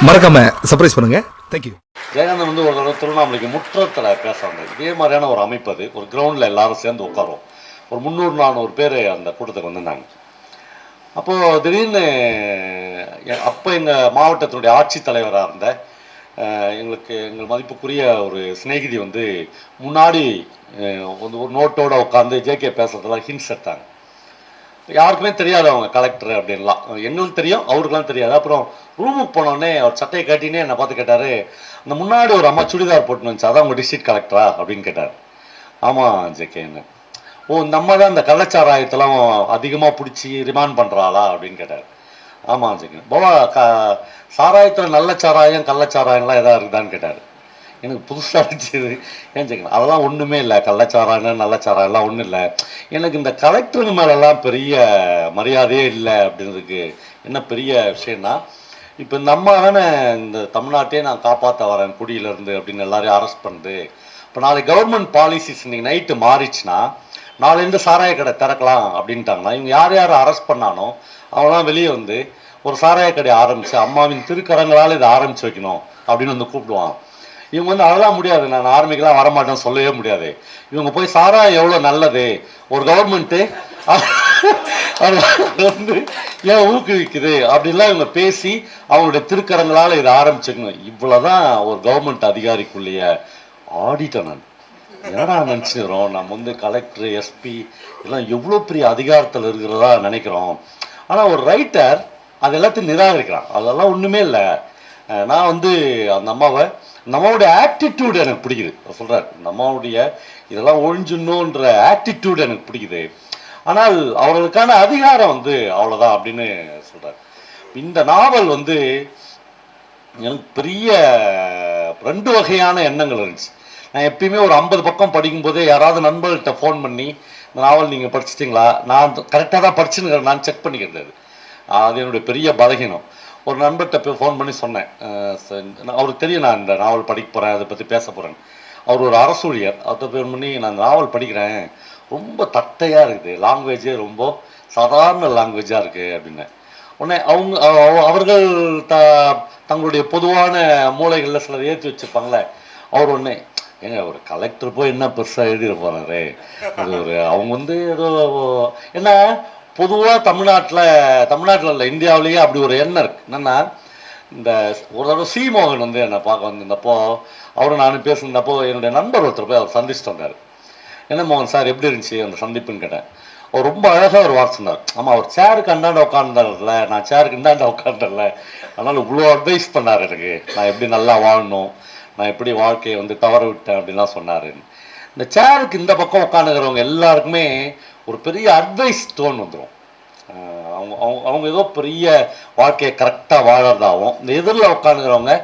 மறக்காம சர்ப்ரைஸ் பண்ணுங்க. தேங்க்யூ. ஜெயகாந்தன் வந்து ஒரு தடவை திருவண்ணாமலைக்கு முற்றத்தில் பேசுறாங்க. இதே மாதிரியான ஒரு அமைப்பு. அது ஒரு கிரவுண்டில் எல்லாரும் சேர்ந்து உட்காரோம். ஒரு 300-400 பேர் அந்த கூட்டத்துக்கு வந்திருந்தாங்க. அப்போது திடீர்னு அப்போ எங்கள் மாவட்டத்தினுடைய ஆட்சித்தலைவராக இருந்த எங்கள் மதிப்புக்குரிய ஒரு சிநேகிதி வந்து முன்னாடி ஒரு நோட்டோடு உட்காந்து ஜேகே பேசுறதெல்லாம் ஹிண்ட்ஸ் எடுத்தாங்க. யாருக்குமே தெரியாது அவங்க கலெக்டர் அப்படின்லாம். எங்களுக்கு தெரியும், அவருக்கெல்லாம் தெரியாது. அப்புறம் ரூமுக்கு போனோடனே அவர் சட்டையை காட்டினே என்னை பார்த்து கேட்டார், அந்த முன்னாடி ஒரு அம்மா சுடிதார் போட்டுன்னு வந்துச்சு, அதான் உங்கள் டிஸ்ட்ரிக்ட் கலெக்டரா அப்படின்னு கேட்டார். ஆமாம் ஜேகேன்னு. ஓ, இந்த அம்மா தான் இந்த கள்ளச்சாராயத்தெல்லாம் அதிகமாக பிடிச்சி ரிமாண்ட் பண்ணுறாளா அப்படின்னு கேட்டார். ஆமாம் ஜேகே. போவா சாராயத்தில் நல்ல சாராயம் கள்ளச்சாராயம்லாம் எதாவது இருக்குதான்னு கேட்டார். எனக்கு புதுசாக இருந்துச்சு. ஏன் ஜெகன், அதெல்லாம் ஒன்றுமே இல்லை. கள்ளச்சாராயம் நல்லச்சாராயம்லாம் ஒன்றும் இல்லை. எனக்கு இந்த கலெக்டருங்க மேலெல்லாம் பெரிய மரியாதையே இல்லை அப்படின்றதுக்கு என்ன பெரிய விஷயம்னா, இப்போ இந்த அம்மா தானே இந்த தமிழ்நாட்டையே நான் காப்பாற்ற வரேன் குடியிலேருந்து அப்படின்னு எல்லாரையும் அரெஸ்ட் பண்ணுது. இப்போ நாளைக்கு கவர்மெண்ட் பாலிசிஸ் இன்னைக்கு நைட்டு மாறிச்சுன்னா நாளைந்து சாராய கடை திறக்கலாம் அப்படின்ட்டாங்கன்னா இவங்க யார் யார் அரெஸ்ட் பண்ணானோ அவங்களாம் வெளியே வந்து ஒரு சாராய கடை ஆரம்பித்து அம்மாவின் திருக்கரங்களால் இதை ஆரம்பித்து வைக்கணும் அப்படின்னு வந்து கூப்பிடுவான். இவங்க வந்து அதெல்லாம் முடியாது, நான் ஆர்மிக்கெல்லாம் வரமாட்டேன்னு சொல்லவே முடியாது. இவங்க போய் சாராயம் எவ்வளோ நல்லது, ஒரு கவர்மெண்ட்டு வந்து ஏன் ஊக்குவிக்குது அப்படின்லாம் இவங்க பேசி அவங்களுடைய திருக்கரங்களால் இதை ஆரம்பிச்சுக்கணும். இவ்வளோதான் ஒரு கவர்மெண்ட் அதிகாரிக்குள்ளேய ஆடிட்டர். நான் என்னடா நினச்சிக்கிறோம், நம்ம வந்து கலெக்டர் எஸ்பி எல்லாம் எவ்வளோ பெரிய அதிகாரத்தில் இருக்கிறதா நினைக்கிறோம். ஆனால் ஒரு ரைட்டர் அது எல்லாத்தையும் நிராகரிக்கிறான். அதெல்லாம் ஒன்றுமே இல்லை. நான் வந்து அந்த நம்மளுடைய ஆட்டிடியூடு எனக்கு பிடிக்குது. சொல்கிறார், நம்மளுடைய இதெல்லாம் ஒழிஞ்சிடணுன்ற ஆட்டிடியூடு எனக்கு பிடிக்குது. ஆனால் அவர்களுக்கான அதிகாரம் வந்து அவ்வளோதான் அப்படின்னு சொல்கிறார். இந்த நாவல் வந்து எனக்கு பெரிய 2 வகையான எண்ணங்கள் இருந்துச்சு. நான் எப்பயுமே ஒரு 50 பக்கம் படிக்கும்போதே யாராவது நண்பர்கள்ட்ட ஃபோன் பண்ணி இந்த நாவல் நீங்கள் படிச்சிட்டிங்களா, நான் கரெக்டாக தான் படிச்சுன்னு நான் செக் பண்ணிக்கிறது. அது என்னுடைய பெரிய பலகீனம். ஒரு நண்பர்கிட்ட போய் ஃபோன் பண்ணி சொன்னேன், அவருக்கு தெரியும் நான் இந்த நாவல் படிக்க போகிறேன், அதை பற்றி பேச போகிறேன். அவர் ஒரு அரசூழியர். அவர்கிட்ட ஃபோன் பண்ணி நான் இந்த நாவல் படிக்கிறேன், ரொம்ப தட்டையாக இருக்குது, லாங்குவேஜே ரொம்ப சாதாரண லாங்குவேஜாக இருக்குது அப்படின்னு. உடனே அவர்கள் தங்களுடைய பொதுவான மூளைகளில் சிலர் ஏற்றி வச்சுருப்பாங்களே, அவர் ஒன்று ஏங்க ஒரு கலெக்டர் போய் என்ன பெருசாக எழுதிட போகிறாரு, அது ஒரு அவங்க வந்து ஏதோ என்ன பொதுவாக தமிழ்நாட்டில் இல்லை இந்தியாவிலேயே அப்படி ஒரு எண்ணம் இருக்குது. என்னென்னா, இந்த ஒரு தடவை சீமோகன் வந்து என்னை பார்க்க வந்திருந்தப்போ அவரும் நானும் பேசியிருந்தப்போ என்னுடைய நண்பர் ஒருத்தர் போய் அவர் சந்திச்சுட்டு வந்தார். என்ன மோகன் சார் எப்படி இருந்துச்சு அந்த சந்திப்புன்னு கேட்டேன். அவர் ரொம்ப அழகாக ஒரு வார்த்தை சொன்னார். ஆமாம், அவர் சேருக்கு அண்டாண்ட உட்காந்துல, நான் சேருக்கு இந்தாண்ட உட்காந்துல, அதனால் இவ்வளோ அட்வைஸ் பண்ணார் எனக்கு, நான் எப்படி நல்லா வாழணும், நான் எப்படி வாழ்க்கையை வந்து தவற விட்டேன் அப்படின்லாம் சொன்னார். இந்த சேருக்கு இந்த பக்கம் உட்காந்துக்கிறவங்க எல்லாருக்குமே ஒரு பெரிய அட்வைஸ் டோன் வந்துடும். அவங்க ஏதோ பெரிய வாழ்க்கையை கரெக்டாக வாழறதாகவும், இந்த எதிரில் உட்காந்துக்கிறவங்க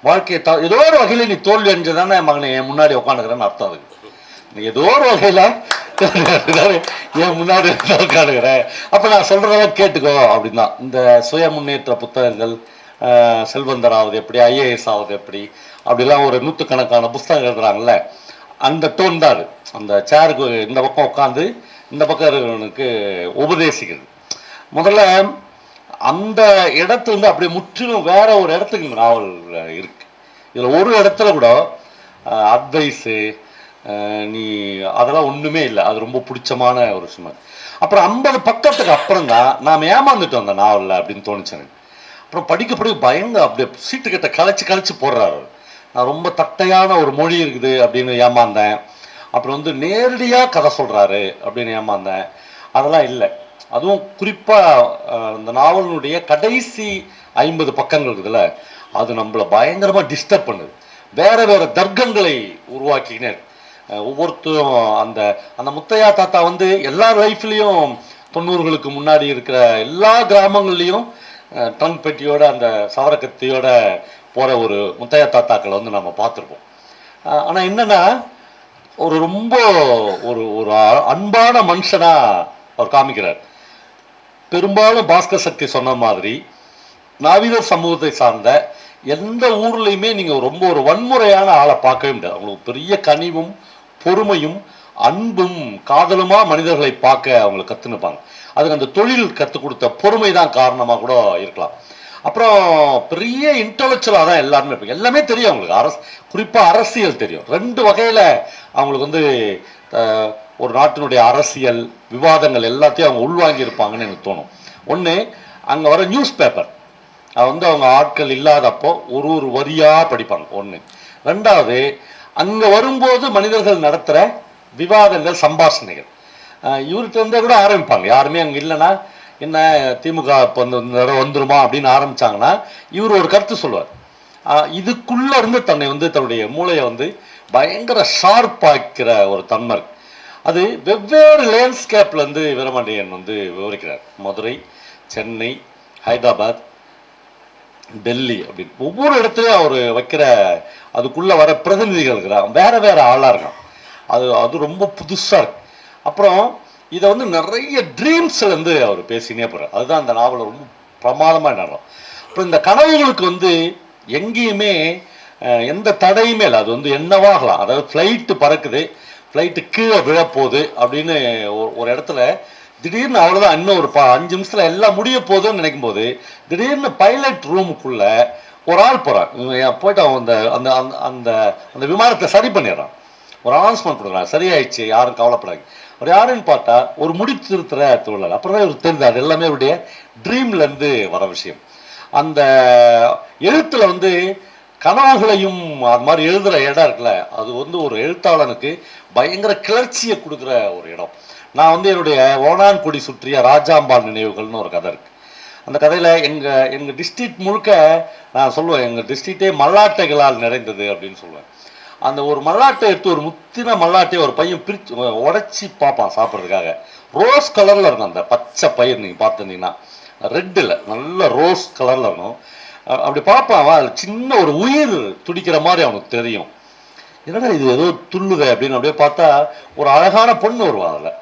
வாழ்க்கையை ஏதோ ஒரு வகையில் நீ தோல்வி அடைஞ்சதானே மகனை என் முன்னாடி உட்காந்துக்கிறேன்னு அர்த்தம் அதுக்கு. நீ ஏதோ ஒரு வகையில் என் முன்னாடி உட்காந்துக்கிறேன், அப்போ நான் சொல்கிறதெல்லாம் கேட்டுக்கோ அப்படின்னா. இந்த சுய முன்னேற்ற புத்தகங்கள், செல்வந்தர் ஆகுது எப்படி, ஐஏஎஸ் ஆகுது எப்படி, அப்படிலாம் ஒரு 100கணக்கான புத்தகம் எழுதுறாங்கல்ல, அந்த டோன் தான் அது. அந்த சேருக்கு இந்த பக்கம் உட்காந்து இந்த பக்கம் இருக்கிறவனுக்கு உபதேசிக்கிறது. முதல்ல அந்த இடத்துலேருந்து அப்படியே முற்றிலும் வேற ஒரு இடத்துக்கு இந்த நாவல் இருக்கு. இதில் ஒரு இடத்துல கூட அட்வைஸு நீ அதெல்லாம் ஒன்றுமே இல்லை. அது ரொம்ப பிடிச்சமான ஒரு விஷயம். அப்புறம் 50 பக்கத்துக்கு அப்புறம் தான் நாம் ஏமாந்துட்டோம் அந்த நாவலில் அப்படின்னு தோணுச்சு எனக்கு. அப்புறம் படிக்க பயங்க அப்படியே சீட்டுக்கிட்ட கலைச்சு போடுறாரு. நான் ரொம்ப தட்டையான ஒரு மொழி இருக்குது அப்படின்னு ஏமாந்தேன். அப்புறம் வந்து நேரடியாக கதை சொல்கிறாரு அப்படின்னு ஏமாந்தேன். அதெல்லாம் இல்லை. அதுவும் குறிப்பாக இந்த நாவலினுடைய கடைசி 50 பக்கங்கள் இருக்குதுல்ல, அது நம்மளை பயங்கரமாக டிஸ்டர்ப் பண்ணுது. வேறு தர்க்கங்களை உருவாக்கினே ஒவ்வொருத்தரும். அந்த அந்த முத்தையா தாத்தா வந்து எல்லா லைஃப்லேயும் 90களுக்கு முன்னாடி இருக்கிற எல்லா கிராமங்கள்லேயும் ட்ரங்க் பெட்டியோட அந்த சவரக்கத்தியோட போகிற ஒரு முத்தையா தாத்தாக்களை வந்து நம்ம பார்த்துருப்போம். ஆனால் என்னென்னா, ஒரு ரொம்ப ஒரு அன்பான மனுஷனாக அவர் காமிக்கிறார். பெரும்பாலும் பாஸ்கர் சக்தி சொன்ன மாதிரி நாவீதர் சமூகத்தை சார்ந்த எந்த ஊர்லேயுமே நீங்கள் ரொம்ப ஒரு வன்முறையான ஆளை பார்க்கவே முடியாது. அவங்களுக்கு பெரிய கனிவும் பொறுமையும் அன்பும் காதலுமா மனிதர்களை பார்க்க அவங்களுக்கு கற்றுனுப்பாங்க. அதுக்கு அந்த தொழில் கற்றுக் கொடுத்த பொறுமை தான் காரணமாக கூட இருக்கலாம். அப்புறம் பெரிய இன்டலெக்சுவலாக தான் எல்லாருமே இருப்பாங்க. எல்லாமே தெரியும் அவங்களுக்கு. குறிப்பாக அரசியல் தெரியும். 2 வகையில் அவங்களுக்கு வந்து ஒரு நாட்டினுடைய அரசியல் விவாதங்கள் எல்லாத்தையும் அவங்க உள்வாங்கி இருப்பாங்கன்னு எனக்கு தோணும். ஒன்று, அங்கே வர நியூஸ் பேப்பர் அது வந்து அவங்க ஆட்கள் இல்லாதப்போ ஒரு வரியாக படிப்பாங்க. ஒன்று. 2வது, அங்கே வரும்போது மனிதர்கள் நடத்துகிற விவாதங்கள், சம்பாஷணைகள் இவர்கிட்ட இருந்தே கூட ஆரம்பிப்பாங்க. யாருமே அங்கே இல்லைன்னா, என்ன திமுக இப்போ இந்த தடவை வந்துருமா அப்படின்னு ஆரம்பிச்சாங்கன்னா இவர் ஒரு கருத்து சொல்லுவார். இதுக்குள்ள இருந்து தன்னை வந்து தன்னுடைய மூளையை வந்து பயங்கர ஷார்ப்பாக்கிற ஒரு தன்மை. அது வெவ்வேறு லேண்ட்ஸ்கேப்ல இருந்து வீரபாண்டியன் வந்து விவரிக்கிறார். மதுரை, சென்னை, ஹைதராபாத், டெல்லி அப்படின்னு ஒவ்வொரு இடத்துலையும் அவர் வைக்கிற அதுக்குள்ள வர பிரதிநிதிகள் இருக்கிறாங்க. வேற வேற ஆளா இருக்கான். அது ரொம்ப புதுசா இருக்கு. அப்புறம் இதை வந்து நிறைய ட்ரீம்ஸ்ல இருந்து அவர் பேசினே போறார். அதுதான் அந்த நாவல் ரொம்ப பிரமாதமா நடக்கும். அப்புறம் இந்த கனவுகளுக்கு வந்து எங்கேயுமே எந்த தடையுமே இல்லை. அது வந்து என்னவாகலாம். அதாவது ஃப்ளைட்டு பறக்குது, ஃப்ளைட்டு கீழே விழப்போகுது அப்படின்னு ஒரு இடத்துல திடீர்னு அவ்வளோதான், இன்னும் ஒரு 5 நிமிஷத்துல எல்லாம் முடிய போகுதுன்னு நினைக்கும் போது திடீர்னு பைலட் ரூமுக்குள்ள ஒரு ஆள் போறான். போயிட்டு அவன் அந்த அந்த அந்த விமானத்தை சரி பண்ணிடுறான். ஒரு அனௌன்ஸ்மெண்ட் கொடுக்குறான், சரியாயிடுச்சு, யாரும் கவலைப்படாது. அவர் யாருன்னு பார்த்தா ஒரு முடி திருத்துற தொழிலாளர். அப்புறம் தான் இவர் தெரிந்தார் எல்லாமே அவருடைய ட்ரீம்ல இருந்து வர விஷயம். அந்த எழுத்துல வந்து கனவுகளையும் அது மாதிரி எழுதுற இடம் இருக்குல்ல, அது வந்து ஒரு எழுத்தாளனுக்கு பயங்கர கிளர்ச்சியை கொடுக்குற ஒரு இடம். நான் வந்து என்னுடைய ஓனான் கொடி சுற்றிய ராஜாம்பாள் நினைவுகள்னு ஒரு கதை இருக்கு. அந்த கதையில எங்க டிஸ்ட்ரிக்ட் முழுக்க நான் சொல்லுவேன், எங்க டிஸ்ட்ரிக்டே மல்லாட்டைகளால் நிறைந்தது அப்படின்னு சொல்லுவேன். அந்த ஒரு மல்லாட்டை எடுத்து, ஒரு முத்தின மல்லாட்டையை ஒரு பையன் பிரிச்சு உடைச்சி பார்ப்பான் சாப்பிட்றதுக்காக. ரோஸ் கலர்ல இருக்கும் அந்த பச்சை பயிர். நீங்க பார்த்துருந்தீங்கன்னா ரெட்டில் நல்ல ரோஸ் கலர்ல இருக்கும். அப்படி பார்ப்பான், அதில் சின்ன ஒரு உயிர் துடிக்கிற மாதிரி அவனுக்கு தெரியும். என்னடா இது ஏதோ துள்ளுதே அப்படின்னு அப்படியே பார்த்தா ஒரு அழகான பொண்ணு வருவா. அதில்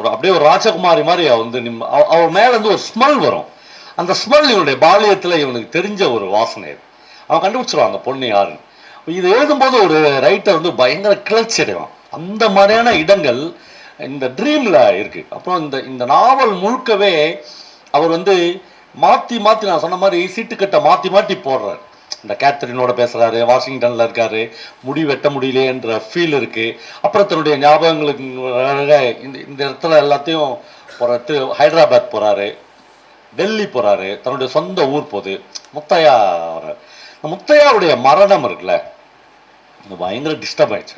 அப்படியே ஒரு ராஜகுமாரி மாதிரி வந்து அவன் மேல இருந்து ஒரு ஸ்மெல் வரும். அந்த ஸ்மெல் இவனுடைய பாலியத்துல இவனுக்கு தெரிஞ்ச ஒரு வாசனை. அவன் கண்டுபிடிச்சிருவான் அந்த பொண்ணு யாருன்னு. இது எழுதும்போது ஒரு ரைட்டர் வந்து பயங்கர கிளர்ச்சி அடைவான். அந்த மாதிரியான இடங்கள் இந்த ட்ரீம்ல இருக்கு. அப்புறம் இந்த நாவல் முழுக்கவே அவர் வந்து மாத்தி நான் சொன்ன மாதிரி சீட்டுக்கட்டை மாத்தி போடுறாரு. இந்த கேத்தரினோட பேசுறாரு, வாஷிங்டன்ல இருக்காரு, முடி வெட்ட முடியலையேன்ற ஃபீல் இருக்கு. அப்புறம் தன்னுடைய ஞாபகங்களுக்கு இந்த இடத்துல எல்லாத்தையும் போறது. ஹைதராபாத் போறாரு, டெல்லி போறாரு, தன்னுடைய சொந்த ஊர் போகுது. முத்தையா வர்றாரு. முத்தையாவுடைய மரணம் இருக்குல்ல, பயங்கர டிஸ்டர்ப் ஆயிடுச்சு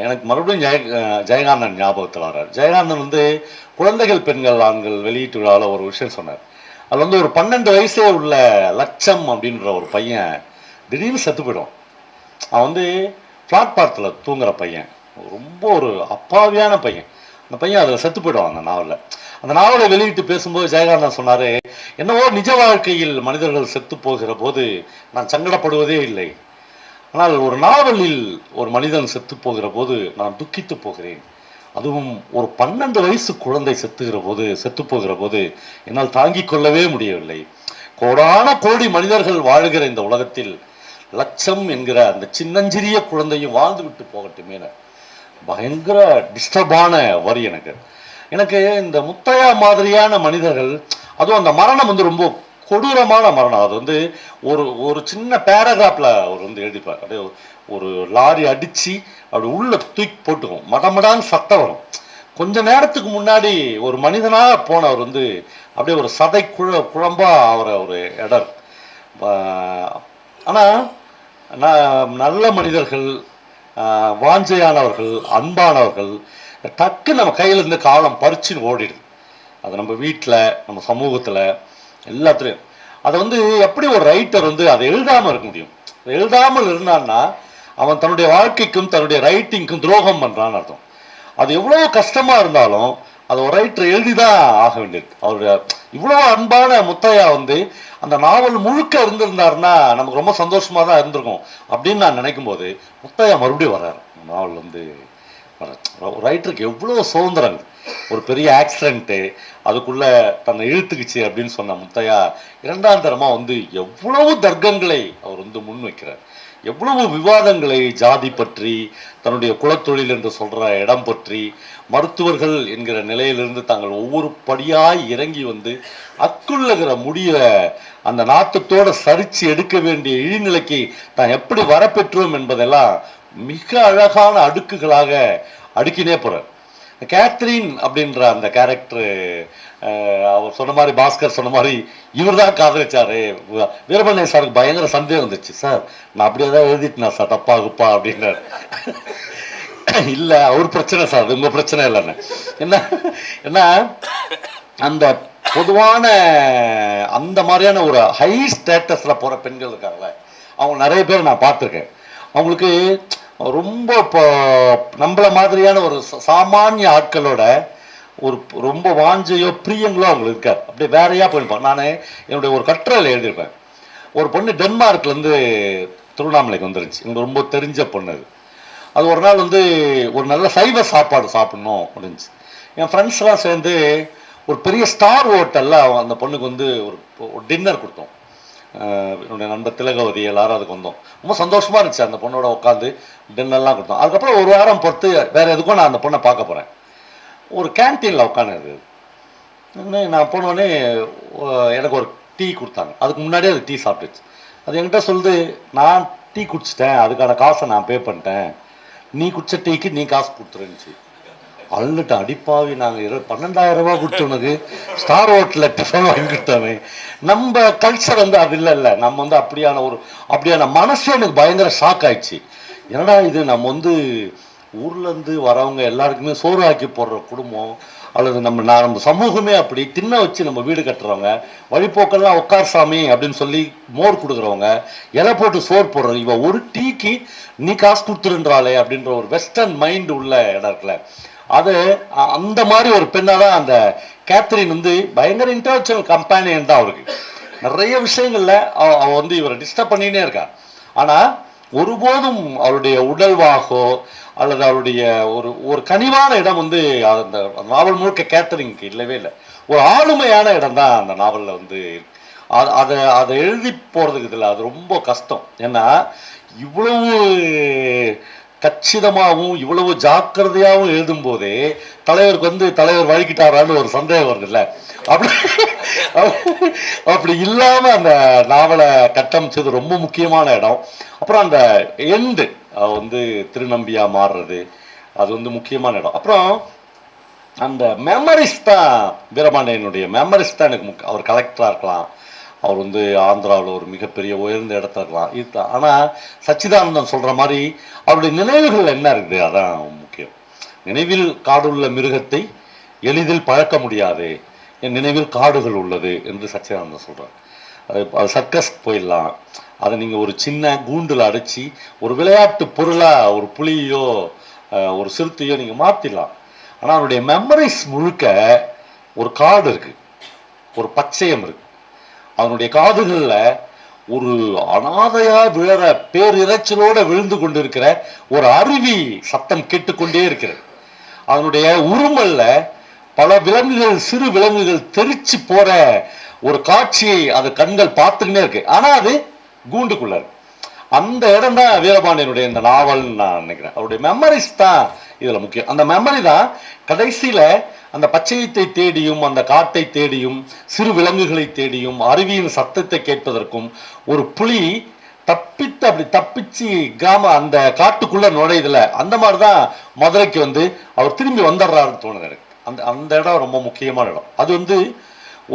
எனக்கு. மறுபடியும் ஜெயகாந்தன் ஞாபகத்தில் வர்றாரு. ஜெயகாந்தன் வந்து குழந்தைகள் பெண்கள் ஆண்கள் வெளியீட்டு விழாவில் ஒரு விஷயம் சொன்னார். அது வந்து ஒரு 12 வயசே உள்ள லட்சம் அப்படின்ற ஒரு பையன் திடீர்னு செத்து போயிடும். அவன் வந்து பிளாட்பாரத்தில் தூங்குற பையன், ரொம்ப ஒரு அப்பாவியான பையன். அந்த பையன் அதில் செத்து போயிடுவான் அந்த நாவலில். அந்த நாவலை வெளியிட்டு பேசும்போது ஜெயகாந்தன் சொன்னாரு, என்னவோ நிஜ வாழ்க்கையில் மனிதர்கள் செத்து போகிற போது நான் சங்கடப்படுவதே இல்லை, ஆனால் ஒரு நாவலில் ஒரு மனிதன் செத்து போகிற போது நான் துக்கித்து போகிறேன். அதுவும் ஒரு 12 வயசு குழந்தை செத்து போகிற போது என்னால் தாங்கிக் கொள்ளவே முடியவில்லை. கோடான கோடி மனிதர்கள் வாழ்கிற இந்த உலகத்தில் லட்சம் என்கிற அந்த சின்னஞ்சிறிய குழந்தையும் வாழ்ந்து விட்டு போகட்டுமே. பயங்கர டிஸ்டர்பான வரி எனக்கு இந்த முத்தையா மாதிரியான மனிதர்கள். அதுவும் அந்த மரணம் வந்து ரொம்ப கொடூரமான மரணம். அது வந்து ஒரு சின்ன பேராகிராஃப்ல அவர் வந்து எழுதிப்பார். அப்படியே ஒரு லாரி அடிச்சு அப்படி உள்ள தூக்கி போட்டுக்கும், மடமடான்னு சத்தம் வரும். கொஞ்ச நேரத்துக்கு முன்னாடி ஒரு மனிதனாக போனவர் வந்து அப்படியே ஒரு சதை குழம்பா அவரை ஒரு இடம். ஆனா நல்ல மனிதர்கள், வாஞ்சையானவர்கள், அன்பானவர்கள் டக்கு நம்ம கையில இருந்து காலம் பறிச்சுன்னு ஓடிடுது. அது நம்ம வீட்டில், நம்ம சமூகத்தில், எல்லாத்துலேயும். அதை வந்து எப்படி ஒரு ரைட்டர் வந்து அதை எழுதாமல் இருக்க முடியும்? எழுதாமல் இருந்தான்னா அவன் தன்னுடைய வாழ்க்கைக்கும் தன்னுடைய ரைட்டிங்க்கும் துரோகம் பண்றான்னு அர்த்தம். அது எவ்வளவு கஷ்டமா இருந்தாலும் அது ஒரு ரைட்டர் எழுதிதான் ஆக வேண்டியிருக்கு. அவருடைய இவ்வளவு அன்பான முத்தையா வந்து அந்த நாவல் முழுக்க இருந்திருந்தாருன்னா நமக்கு ரொம்ப சந்தோஷமா தான் இருந்திருக்கும் அப்படின்னு நான் நினைக்கும் போது முத்தையா மறுபடியும் வர்றாரு. நாவல் வந்து ஒரு ரைட்டருக்கு எவ்வளவு சுதந்திரம். ஒரு பெரிய ஆக்சிடென்ட்டு அதுக்குள்ள தன்னை இழுத்துக்குச்சு அப்படின்னு சொன்ன முத்தையா 2ஆம் தரமா வந்து எவ்வளவு தர்க்கங்களை அவர் வந்து முன் வைக்கிறார். எவ்வளவு விவாதங்களை ஜாதி பற்றி, தன்னுடைய குலத்தொழில் என்று சொல்ற இடம் பற்றி, மருத்துவர்கள் என்கிற நிலையிலிருந்து தாங்கள் ஒவ்வொரு படியாய் இறங்கி வந்து அக்குள்ளகிற முடிய அந்த நாட்டத்தோட சரிச்சு எடுக்க வேண்டிய இழிநிலைக்கு தான் எப்படி வரப்பெற்றோம் என்பதெல்லாம் மிக அழகான அடுக்குகளாக அடுக்கினே போறார். கேத்ரின் அப்படின்ற அந்த கேரக்டர் அவர் சொன்ன மாதிரி, பாஸ்கர் சொன்ன மாதிரி இவர் தான் காதலிச்சாரு. வீரமணிய சாருக்கு பயங்கர சந்தேகம் வந்துச்சு. சார் நான் அப்படியே தான் எழுதிட்டேன் சார், தப்பா குப்பா அப்படின்னாரு. இல்ல அவர் பிரச்சனை சார், அது உங்க பிரச்சனை இல்லைன்னு. என்ன அந்த பொதுவான அந்த மாதிரியான ஒரு ஹை ஸ்டேட்டஸ்ல போற பெண்கள் இருக்காங்கல்ல, அவங்க நிறைய பேர் நான் பார்த்துருக்கேன். அவங்களுக்கு ரொம்ப இப்போ நம்மள மாதிரியான ஒரு சாமானிய ஆட்களோட ஒரு ரொம்ப வாஞ்சையோ பிரியங்களோ அவங்களுக்கு இருக்காது. அப்படியே வேறையா போயிருப்பாங்க. நான் என்னுடைய ஒரு கட்டுரையில் எழுதியிருப்பேன். ஒரு பொண்ணு டென்மார்க்லேருந்து திருவண்ணாமலைக்கு வந்துருச்சு. எனக்கு ரொம்ப தெரிஞ்ச பொண்ணு அது. அது ஒரு நாள் வந்து ஒரு நல்ல சைவ சாப்பாடு சாப்பிடணும் அப்படின்ச்சு. என் ஃப்ரெண்ட்ஸ்லாம் சேர்ந்து ஒரு பெரிய ஸ்டார் ஹோட்டலில் அந்த பொண்ணுக்கு வந்து ஒரு டின்னர் கொடுத்தோம். என்னுடைய நண்பர் திலகவதி எல்லாரும் அதுக்கு வந்தோம். ரொம்ப சந்தோஷமா இருந்துச்சு. அந்த பொண்ணோட உட்காந்து டின்னர்லாம் கொடுத்தோம். அதுக்கப்புறம் ஒரு வாரம் பொறுத்து வேற எதுக்கும் நான் அந்த பொண்ணை பார்க்க போறேன். ஒரு கேன்டீனில் உட்காந்து நான் போனோடனே எனக்கு ஒரு டீ கொடுத்தாங்க. அதுக்கு முன்னாடியே அது டீ சாப்பிட்டுச்சு. அது என்கிட்ட சொல்லுது, நான் டீ குடிச்சிட்டேன், அதுக்கான காசை நான் பே பண்ணிட்டேன், நீ குடிச்ச டீக்கு நீ காசு கொடுத்துருந்துச்சு. அள்ளுட்டு அடிப்பாவி, நாங்கள் 12,000 ரூபாய் கொடுத்து உனக்கு ஸ்டார் ஹோட்டலில் டிஃபன் வாங்கி கொடுத்தோமே. நம்ம கல்ச்சர் வந்து அது இல்லை. நம்ம வந்து அப்படியான மனசு எனக்கு பயங்கர ஷாக் ஆயிடுச்சு. என்னடா இது, நம்ம வந்து ஊர்லேருந்து வரவங்க எல்லாருக்குமே சோறு ஆக்கி போடுற குடும்பம், அல்லது நம்ம சமூகமே அப்படி தின்ன வச்சு நம்ம வீடு கட்டுறவங்க, வழிபோக்கெல்லாம் உட்கார் சாமி அப்படின்னு சொல்லி மோர் கொடுக்குறவங்க, இலை போட்டு சோறு போடுறவங்க, இவன் ஒரு டீக்கு நீ காசு கொடுத்துருன்றாளே அப்படின்ற ஒரு வெஸ்டர்ன் மைண்ட் உள்ள இடம் இருக்குல்ல, அது அந்த மாதிரி ஒரு பெண்ணாதான் அந்த கேத்ரின் வந்து பயங்கர இன்டெலெக்சுவல் கம்பெனியன் தான் அவருக்கு. நிறைய விஷயங்கள்ல அவ வந்து இவரை டிஸ்டர்ப் பண்ணினே இருக்கா. ஆனா ஒருபோதும் அவருடைய உடல்வாகோ அல்லது அவருடைய ஒரு கனிவான இடம் வந்து அந்த நாவல் முழுக்க கேத்ரினுக்கு இல்லவே இல்லை. ஒரு ஆளுமையான இடம் தான் அந்த நாவலில் வந்து. அதை எழுதி போறதுக்கு இல்லை, அது ரொம்ப கஷ்டம். ஏன்னா இவ்வளவு கச்சிதமாகவும் இவ்வளவு ஜாக்கிரதையாகவும் எழுதும் போதே தலைவருக்கு வந்து தலைவர் வழிகிட்டாரான்னு ஒரு சந்தேகம் வருது இல்ல. அப்படி இல்லாம அந்த நாவலை கட்டமைச்சது ரொம்ப முக்கியமான இடம். அப்புறம் அந்த எண்டு வந்து திருநம்பியா மாறுறது, அது வந்து முக்கியமான இடம். அப்புறம் அந்த மெமரிஸ் தான், வீரபாண்டியனுடைய மெமரிஸ் தான் எனக்கு அவர் கலெக்டரா இருக்கலாம், அவர் வந்து ஆந்திராவில் ஒரு மிகப்பெரிய உயர்ந்த இடத்துல இருக்கலாம், இதுதான். ஆனால் சச்சிதானந்தன் சொல்ற மாதிரி அவருடைய நினைவுகள் என்ன இருக்குது, அதான் முக்கியம். நினைவில் காடுள்ள மிருகத்தை எளிதில் பழக்க முடியாது, என் நினைவில் காடுகள் உள்ளது என்று சச்சிதானந்தன் சொல்றார். அது சர்க்கஸ் போயிடலாம், அதை நீங்க ஒரு சின்ன கூண்டில் அடைச்சி ஒரு விளையாட்டு பொருளா ஒரு புலியோ ஒரு சிறுத்தையோ நீங்க மாத்திடலாம். ஆனால் அவருடைய மெமரிஸ் முழுக்க ஒரு காடு இருக்கு, ஒரு பச்சையம் இருக்கு. அவனுடைய காதுகள்ல ஒரு அனாதையா விழற பேரிரைச்சலோட விழுந்து கொண்டிருக்கிற ஒரு அருவி சத்தம் கேட்டுக்கொண்டே இருக்கிறது. அதனுடைய உருமல்ல பல விலங்குகள், சிறு விலங்குகள் தெரிச்சு போற ஒரு காட்சியை அது கண்கள் பார்த்துக்கிட்டே இருக்கு. ஆனா அது கூண்டுக்குள்ள இருக்கு. அந்த இடம் தான் வீரபாண்டியனுடைய இந்த நாவல் நான் நினைக்கிறேன். அவருடைய மெமரிஸ் தான் இதுல முக்கியம். அந்த மெமரி தான் கடைசியில அந்த பச்சையத்தை தேடியும் அந்த காட்டை தேடியும் சிறு விலங்குகளை தேடியும் அருவியின் சத்தத்தை கேட்பதற்கும் ஒரு புலி அப்படி தப்பிச்சு கிராம அந்த காட்டுக்குள்ள நுழையுதுல, அந்த மாதிரிதான் மதுரைக்கு வந்து அவர் திரும்பி வந்துடுறாருன்னு தோணுது எனக்கு. அந்த இடம் ரொம்ப முக்கியமான இடம். அது வந்து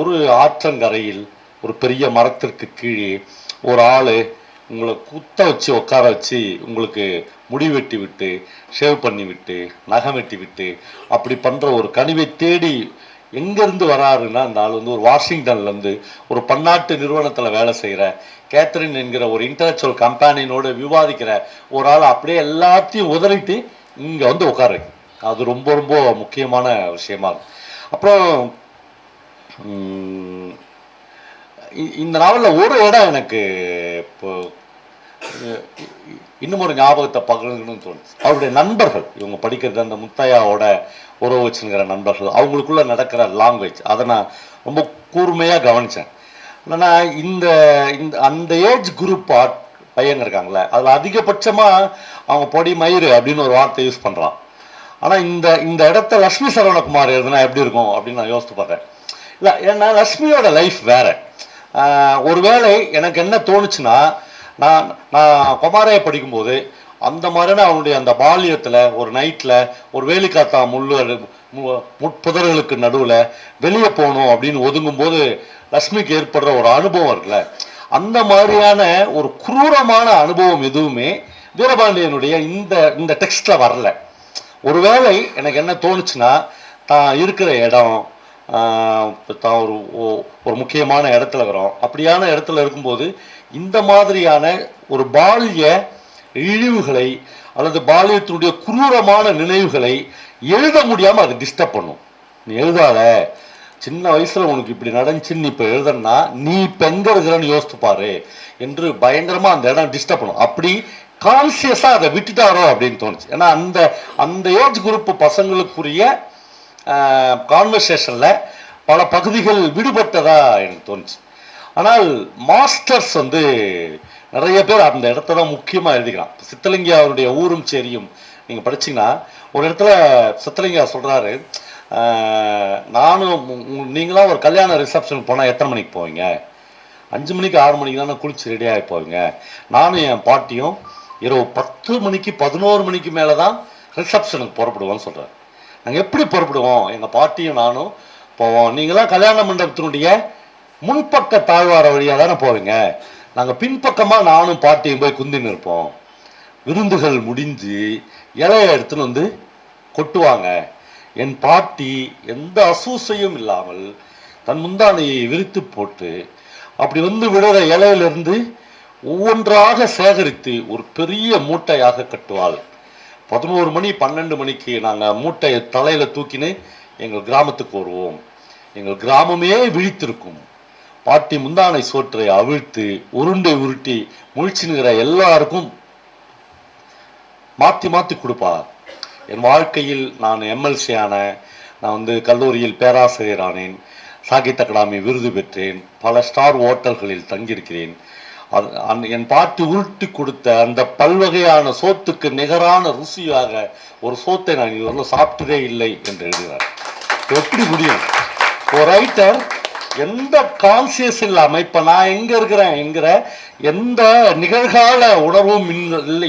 ஒரு ஆற்றங்கரையில் ஒரு பெரிய மரத்திற்கு கீழே ஒரு ஆளு உங்களை குத்த வச்சு உட்கார வச்சு உங்களுக்கு முடி வெட்டி விட்டு ஷேவ் பண்ணி விட்டு நகம் வெட்டி விட்டு அப்படி பண்ற ஒரு கனிவை தேடி எங்கிருந்து வராருன்னா, அந்த ஆள் வந்து ஒரு வாஷிங்டன்ல இருந்து ஒரு பன்னாட்டு நிறுவனத்துல வேலை செய்யற கேத்ரின் என்கிற ஒரு இன்டலெக்சுவல் கம்பெனியோட விவாதிக்கிற ஒரு ஆள் அப்படியே எல்லாத்தையும் உதறிட்டு இங்க வந்து உட்காரு. அது ரொம்ப ரொம்ப முக்கியமான விஷயமா இருக்கும். அப்புறம் இந்த நாவல்ல ஒரு இடம் எனக்கு இப்போ இன்னும் ஒரு ஞாபகத்தை பகிர்ந்துன்னு தோணுச்சு. அவருடைய நண்பர்கள், இவங்க படிக்கிறது அந்த முத்தையாவோட உறவு வச்சுங்கிற நண்பர்கள், அவங்களுக்குள்ள நடக்கிற லாங்குவேஜ், அதை நான் ரொம்ப கூர்மையா கவனிச்சேன். என்னன்னா இந்த அந்த ஏஜ் குரூப் பையங்க இருக்காங்களே, அதில் அதிகபட்சமாக அவங்க பொடி மயிறு அப்படின்னு ஒரு வார்த்தை யூஸ் பண்ணுறான். ஆனால் இந்த இந்த இடத்த லக்ஷ்மி சரவணகுமார் எழுதுனா எப்படி இருக்கும் அப்படின்னு நான் யோசித்து பார்த்தேன். இல்லை, ஏன்னா லக்ஷ்மியோட லைஃப் வேற. ஒருவேளை எனக்கு என்ன தோணுச்சுன்னா, நான் நான் குமாரையை படிக்கும்போது அந்த மாதிரியான அவனுடைய அந்த பால்யத்தில் ஒரு நைட்டில் ஒரு வேலிக்காத்தா முட்புதர்களுக்கு நடுவில் வெளியே போகணும் அப்படின்னு ஒதுங்கும்போது லக்ஷ்மிக்கு ஏற்படுற ஒரு அனுபவம் இருக்குல்ல, அந்த மாதிரியான ஒரு குரூரமான அனுபவம் எதுவுமே வீரபாண்டியனுடைய இந்த இந்த டெக்ஸ்ட்ல வரல. ஒருவேளை எனக்கு என்ன தோணுச்சுன்னா, தான் இருக்கிற இடம், தான் ஒரு முக்கியமான இடத்துல இருக்கிறோம், அப்படியான இடத்துல இருக்கும்போது இந்த மாதிரியான ஒரு பால்ய இழிவுகளை அல்லது பால்யத்தினுடைய குரூரமான நினைவுகளை எழுத முடியாம அது டிஸ்டர்ப் பண்ணும். நீ எழுதாத, சின்ன வயசுல உனக்கு இப்படி நடந்துச்சுன்னு இப்ப எழுதுனா நீ இப்ப எங்க இருக்கிறன்னு யோசித்து பாரு என்று பயங்கரமா அந்த இடம் டிஸ்டர்ப் பண்ணும். அப்படி கான்சியஸா அதை விட்டுட்டாரோ அப்படின்னு தோணுச்சு. ஏன்னா அந்த அந்த ஏஜ் குரூப் பசங்களுக்குரிய கான்வர்சேஷன்ல பல பகுதிகள் விடுபட்டதா எனக்கு தோணுச்சு. ஆனால் மாஸ்டர்ஸ் நிறைய பேர் அந்த இடத்த தான் முக்கியமா எழுதிக்கிறான். சித்தலிங்கா அவருடைய ஊரும் சேரியும் நீங்க படிச்சீங்கன்னா ஒரு இடத்துல சித்தலிங்கா சொல்றாரு, நானும் நீங்களாம் ஒரு கல்யாண ரிசப்ஷனுக்கு போனால் எத்தனை மணிக்கு போவீங்க? 5 மணிக்கு 6 மணிக்கு தானே குளிச்சு ரெடியாகி போவீங்க. நானும் என் பாட்டியும் இரவு 10 மணிக்கு 11 மணிக்கு மேலே தான் ரிசப்ஷனுக்கு புறப்படுவோம்னு சொல்கிறார். நாங்கள் எப்படி புறப்படுவோம்? எங்கள் பாட்டியும் நானும் போவோம். நீங்களாம் கல்யாண மண்டபத்தினுடைய முன்பக்க தாழ்வார வழியாக தானே போவீங்க. நாங்கள் பின்பக்கமாக நானும் பாட்டியும் போய் குந்தின்னு இருப்போம். விருந்துகள் முடிஞ்சு இலையை எடுத்துன்னு கொட்டுவாங்க. என் பாட்டி எந்த அசூசையும் இல்லாமல் தன் முந்தானையை விரித்து போட்டு அப்படி விடுற இலையிலிருந்து ஒவ்வொன்றாக சேகரித்து ஒரு பெரிய மூட்டையாக கட்டுவாள். 11 மணி 12 மணிக்கு நாங்கள் மூட்டையை தலையில தூக்கின்னு எங்கள் கிராமத்துக்கு வருவோம். எங்கள் கிராமமே விழித்திருக்கும். பாட்டி முந்தானை சோற்றை அவிழ்த்து உருண்டை உருட்டி முழிச்சுங்கிற எல்லாருக்கும் மாற்றி மாற்றி கொடுப்பார். என் வாழ்க்கையில் நான் எம்எல்சி ஆனேன். நான் கல்லூரியில் பேராசிரியர் ஆனேன். சாகித்ய அகாடமி விருது பெற்றேன். பல ஸ்டார் ஹோட்டல்களில் தங்கியிருக்கிறேன். என் பாட்டி உருட்டி கொடுத்த அந்த பல்வகையான சோத்துக்கு நிகரான ருசியாக ஒரு சோத்தை நான் இதுவரை சாப்பிட்டதே இல்லை என்று எழுதுகிறார். எப்படி முடியும்? ஒரு ரைட்டர் எந்த கான்சியஸ் இல்லாம இப்ப நான் எங்க இருக்கிறேன் என்கிற எந்த நிகழ்கால உணர்வும்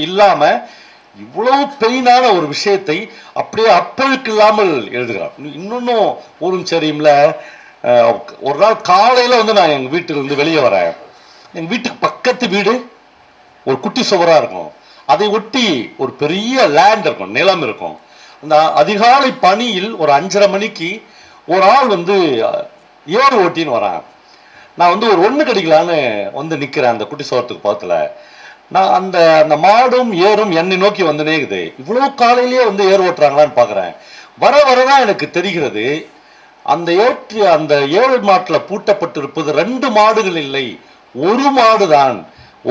இல்லாம இவ்வளவு பெயினான ஒரு விஷயத்தை அப்படியே அப்பழுக்கு இல்லாமல் எழுதுகிறார். இன்னொன்னும் ஊரும் சரியும்ல, ஒரு நாள் காலையில நான் எங்க வீட்டிலிருந்து வெளியே வரேன். எங்க வீட்டுக்கு பக்கத்து வீடு ஒரு குட்டி சுவரா இருக்கும். அதை ஒட்டி ஒரு பெரிய லேண்ட் இருக்கும், நிலம் இருக்கும். அந்த அதிகாலை பனியில் ஒரு 5:30 மணிக்கு ஒரு ஆள் ஏறு ஓட்டின்னு வரான். நான் ஒரு ஒண்ணு கடிக்கலான்னு நிக்கிறேன் அந்த குட்டி சுவரத்துக்கு பக்கத்துல. நான் அந்த அந்த மாடும் ஏறும் என்னை நோக்கி நேக்குது. இவ்வளவு காலையிலேயே ஏறு ஓட்டுறாங்களான்னு பாக்குறேன். வர வரதான் எனக்கு தெரிகிறது, அந்த அந்த ஏழு மாட்டுல பூட்டப்பட்டிருப்பது 2 மாடுகள் இல்லை, ஒரு மாடுதான்.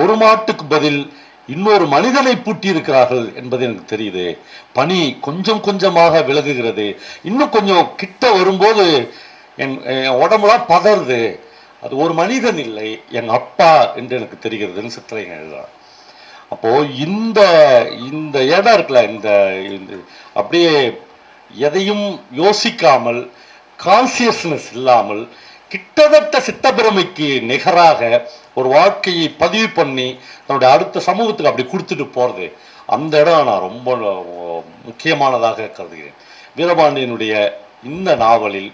ஒரு மாட்டுக்கு பதில் இன்னொரு மனிதனை பூட்டி இருக்கிறார்கள் என்பது எனக்கு தெரியுது. பனி கொஞ்சம் கொஞ்சமாக விலகுகிறது. இன்னும் கொஞ்சம் கிட்ட வரும்போது என் உடம்புலாம் பதறுது. அது ஒரு மனிதன் இல்லை, என் அப்பா என்று எனக்கு தெரிகிறதுன்னு சித்திரைங்க எழுதுறான். அப்போ இந்த இந்த இடம் இருக்குல்ல, இந்த அப்படியே எதையும் யோசிக்காமல் கான்சியஸ்னஸ் இல்லாமல் கிட்டத்தட்ட சித்தப்பிரமைக்கு நிகராக ஒரு வாழ்க்கையை பதிவு பண்ணி தன்னுடைய அடுத்த சமூகத்துக்கு அப்படி கொடுத்துட்டு போறது, அந்த இடம் நான் ரொம்ப முக்கியமானதாக கருதுகிறேன். வீரபாண்டியனுடைய இந்த நாவலில்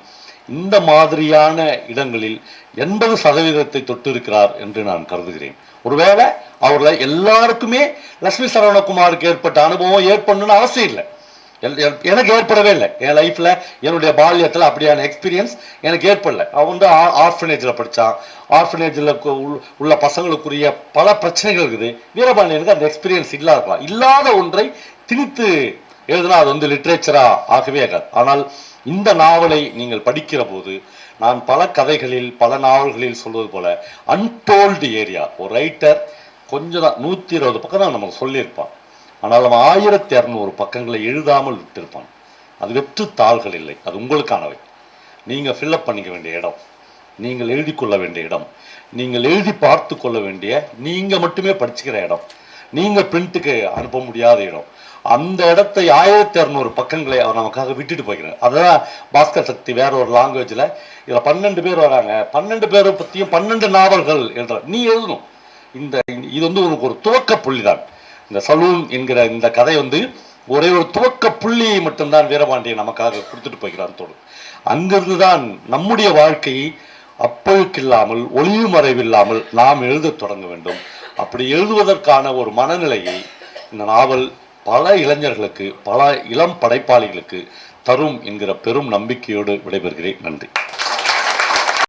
இந்த மாதிரியான இடங்களில் 80% தொட்டு இருக்கிறார் என்று நான் கருதுகிறேன். ஒருவேளை அவர்ல எல்லாருக்குமே லட்சுமி சரவணகுமாருக்கு ஏற்பட்ட அனுபவம் ஏற்படணும்னு அவசியம் இல்லை. எனக்கு ஏற்படவே இல்லை. என் லைஃப்ல என்னுடைய பால்யத்தில் அப்படியான எக்ஸ்பீரியன்ஸ் எனக்கு ஏற்படல. அவன் ஆர்ஃபனேஜில் படித்தான். ஆர்ஃபனேஜில் உள்ள பசங்களுக்குரிய பல பிரச்சனைகள் இருக்குது. வீரபாண்டியனுக்கு அந்த எக்ஸ்பீரியன்ஸ் இருக்கலாம். இல்லாத ஒன்றை திணித்து எழுதுனா அது லிட்ரேச்சரா ஆகவே ஆகாது. ஆனால் இந்த நாவலை நீங்கள் படிக்கிற போது நான் பல கதைகளில் பல நாவல்களில் சொல்வது போல அன்டோல்டு ஏரியா, ஒரு ரைட்டர் கொஞ்சம் தான் 120 பக்கம் தான் நமக்கு சொல்லியிருப்பான். ஆனால் அவன் 1200 பக்கங்களை எழுதாமல் விட்டிருப்பான். அது வெற்று தாள்கள் இல்லை, அது உங்களுக்கானவை. நீங்கள் ஃபில்லப் பண்ணிக்க வேண்டிய இடம், நீங்கள் எழுதி கொள்ள வேண்டிய இடம். நீங்கள் எழுதி பார்த்து கொள்ள வேண்டிய, நீங்க மட்டுமே படிச்சுக்கிற இடம், நீங்க பிரிண்ட்டுக்கு அனுப்ப முடியாத இடம். அந்த இடத்தை 1200 பக்கங்களை அவர் நமக்காக விட்டுட்டு போய்க்கிறார். அதான் பாஸ்கர் சக்தி வேற ஒரு லாங்குவேஜ்ல இதுல 12 பேர் வராங்க, 12 பேரை பத்தியும் 12 நாவல்கள் என்ற நீ எழுதணும். இது உனக்கு ஒரு துவக்க புள்ளி தான். இந்த சலூன் என்கிற இந்த கதை ஒரே ஒரு துவக்க புள்ளியை மட்டும்தான் வீரபாண்டியன் நமக்காக கொடுத்துட்டு போய்கிறான்னு தோணும். அங்கிருந்துதான் நம்முடைய வாழ்க்கையை அப்பழுக்கில்லாமல் ஒளிவு மறைவில்லாமல் நாம் எழுத தொடங்க வேண்டும். அப்படி எழுதுவதற்கான ஒரு மனநிலையை இந்த நாவல் பல இளைஞர்களுக்கு, பல இளம் படைப்பாளிகளுக்கு தரும் என்கிற பெரும் நம்பிக்கையோடு விடைபெறுகிறேன். நன்றி.